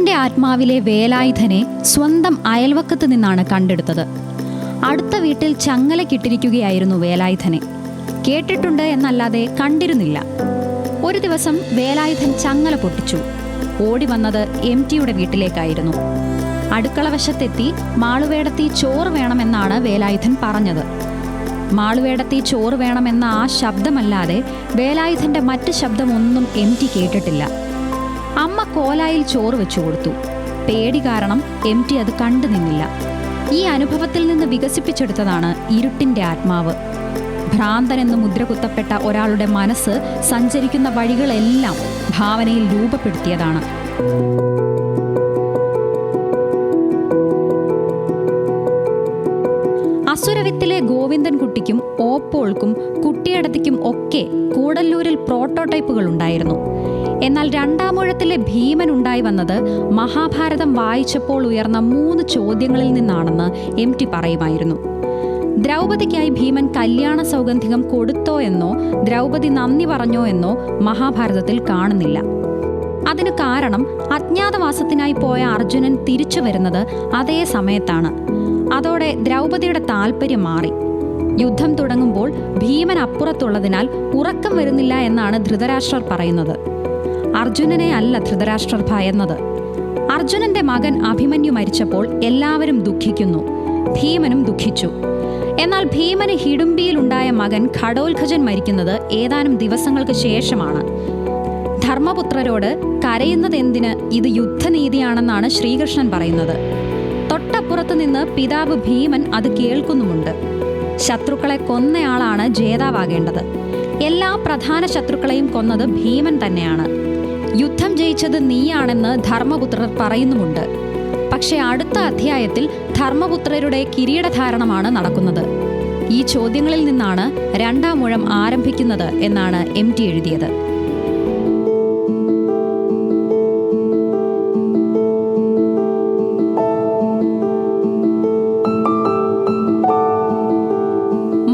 ഇരുട്ടിൻ്റെ ആത്മാവിലെ വേലായുധനെ സ്വന്തം അയൽവക്കത്ത് നിന്നാണ് കണ്ടെടുത്തത്. അടുത്ത വീട്ടിൽ ചങ്ങലക്കിട്ടിരിക്കുകയായിരുന്നു വേലായുധനെ. കേട്ടിട്ടുണ്ട് എന്നല്ലാതെ കണ്ടിരുന്നില്ല. ഒരു ദിവസം വേലായുധൻ ചങ്ങല പൊട്ടിച്ചു. ഓടി വന്നത് MTയുടെ വീട്ടിലേക്കായിരുന്നു. അടുക്കള വശത്തെത്തി മാളുവേടത്തി ചോറ് വേണമെന്നാണ് വേലായുധൻ പറഞ്ഞത്. മാളുവേടത്തി ചോറ് വേണമെന്ന ആ ശബ്ദമല്ലാതെ വേലായുധന്റെ മറ്റ് ശബ്ദമൊന്നും MT കേട്ടിട്ടില്ല. അമ്മ കോലായിൽ ചോറ് വെച്ചു കൊടുത്തു. പേടി കാരണം MT അത് കണ്ടു നിന്നില്ല. ഈ അനുഭവത്തിൽ നിന്ന് വികസിപ്പിച്ചെടുത്തതാണ് ഇരുട്ടിൻ്റെ ആത്മാവ്. ഭ്രാന്തനെന്ന് മുദ്ര കുത്തപ്പെട്ട ഒരാളുടെ മനസ്സ് സഞ്ചരിക്കുന്ന വഴികളെല്ലാം ഭാവനയിൽ രൂപപ്പെടുത്തിയതാണ്. അസുരവിത്തിലെ ഗോവിന്ദൻകുട്ടിക്കും ഓപ്പോൾക്കും കുട്ടിയടത്തിക്കും ഒക്കെ കൂടല്ലൂരിൽ പ്രോട്ടോടൈപ്പുകൾ ഉണ്ടായിരുന്നു. എന്നാൽ രണ്ടാമൂഴത്തിലെ ഭീമൻ ഉണ്ടായി വന്നത് മഹാഭാരതം വായിച്ചപ്പോൾ ഉയർന്ന 3 ചോദ്യങ്ങളിൽ നിന്നാണെന്ന് MT പറയുമായിരുന്നു. ദ്രൗപദിക്കായി ഭീമൻ കല്യാണ സൗഗന്ധികം കൊടുത്തോ എന്നോ ദ്രൗപദി നന്ദി പറഞ്ഞോ എന്നോ മഹാഭാരതത്തിൽ കാണുന്നില്ല. അതിനു കാരണം അജ്ഞാതവാസത്തിനായി പോയ അർജുനൻ തിരിച്ചു വരുന്നത് അതേ സമയത്താണ്. അതോടെ ദ്രൗപദിയുടെ താല്പര്യം മാറി. യുദ്ധം തുടങ്ങുമ്പോൾ ഭീമൻ അപ്പുറത്തുള്ളതിനാൽ ഉറക്കം വരുന്നില്ല എന്നാണ് ധൃതരാഷ്ട്രർ പറയുന്നത്. അർജുനനെ അല്ല ധൃതരാഷ്ട്രർ ഭയന്നത്. അർജുനന്റെ മകൻ അഭിമന്യു മരിച്ചപ്പോൾ എല്ലാവരും ദുഃഖിക്കുന്നു. ഭീമനും ദുഃഖിച്ചു. എന്നാൽ ഭീമന് ഹിഡുംബിയിലുണ്ടായ മകൻ ഘടോത്കചൻ മരിക്കുന്നത് ഏതാനും ദിവസങ്ങൾക്ക് ശേഷമാണ്. ധർമ്മപുത്രരോട് കരയുന്നതെന്തിന്, ഇത് യുദ്ധനീതിയാണെന്നാണ് ശ്രീകൃഷ്ണൻ പറയുന്നത്. തൊട്ടപ്പുറത്തു നിന്ന് പിതാവ് ഭീമൻ അത് കേൾക്കുന്നുമുണ്ട്. ശത്രുക്കളെ കൊന്നയാളാണ് ജേതാവാകേണ്ടത്. എല്ലാ പ്രധാന ശത്രുക്കളെയും കൊന്നത് ഭീമൻ തന്നെയാണ്. യുദ്ധം ജയിച്ചത് നീയാണെന്ന് ധർമ്മപുത്രർ പറയുന്നുമുണ്ട്. പക്ഷേ അടുത്ത അധ്യായത്തിൽ ധർമ്മപുത്രരുടെ കിരീടധാരണമാണ് നടക്കുന്നത്. ഈ ചോദ്യങ്ങളിൽ നിന്നാണ് രണ്ടാം ഊഴം ആരംഭിക്കുന്നത് എന്നാണ് MT എഴുതിയത്.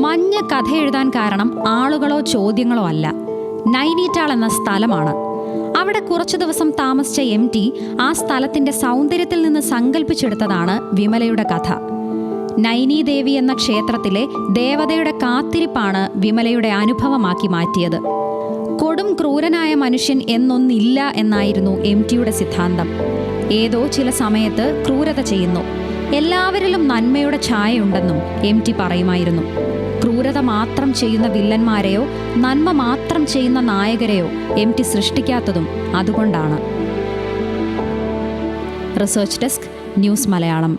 മഞ്ഞ് കഥ എഴുതാൻ കാരണം ആളുകളോ ചോദ്യങ്ങളോ അല്ല, നൈനീറ്റാൾ എന്ന സ്ഥലമാണ്. അവിടെ കുറച്ചു ദിവസം താമസിച്ച MT ആ സ്ഥലത്തിന്റെ സൗന്ദര്യത്തിൽ നിന്ന് സങ്കല്പിച്ചെടുത്തതാണ് വിമലയുടെ കഥ. നൈനീദേവി എന്ന ക്ഷേത്രത്തിലെ ദേവതയുടെ കാത്തിരിപ്പാണ് വിമലയുടെ അനുഭവമാക്കി മാറ്റിയത്. കൊടും ക്രൂരനായ മനുഷ്യൻ എന്നൊന്നില്ല എന്നായിരുന്നു MTയുടെ സിദ്ധാന്തം. ഏതോ ചില സമയത്ത് ക്രൂരത ചെയ്യുന്നു. എല്ലാവരിലും നന്മയുടെ ഛായയുണ്ടെന്നും MT പറയുമായിരുന്നു. ക്രൂരത മാത്രം ചെയ്യുന്ന വില്ലന്മാരെയോ നന്മ മാത്രം ചെയ്യുന്ന നായകരെയോ MT സൃഷ്ടിക്കാത്തതും അതുകൊണ്ടാണ്. Research desk, news Malayalam.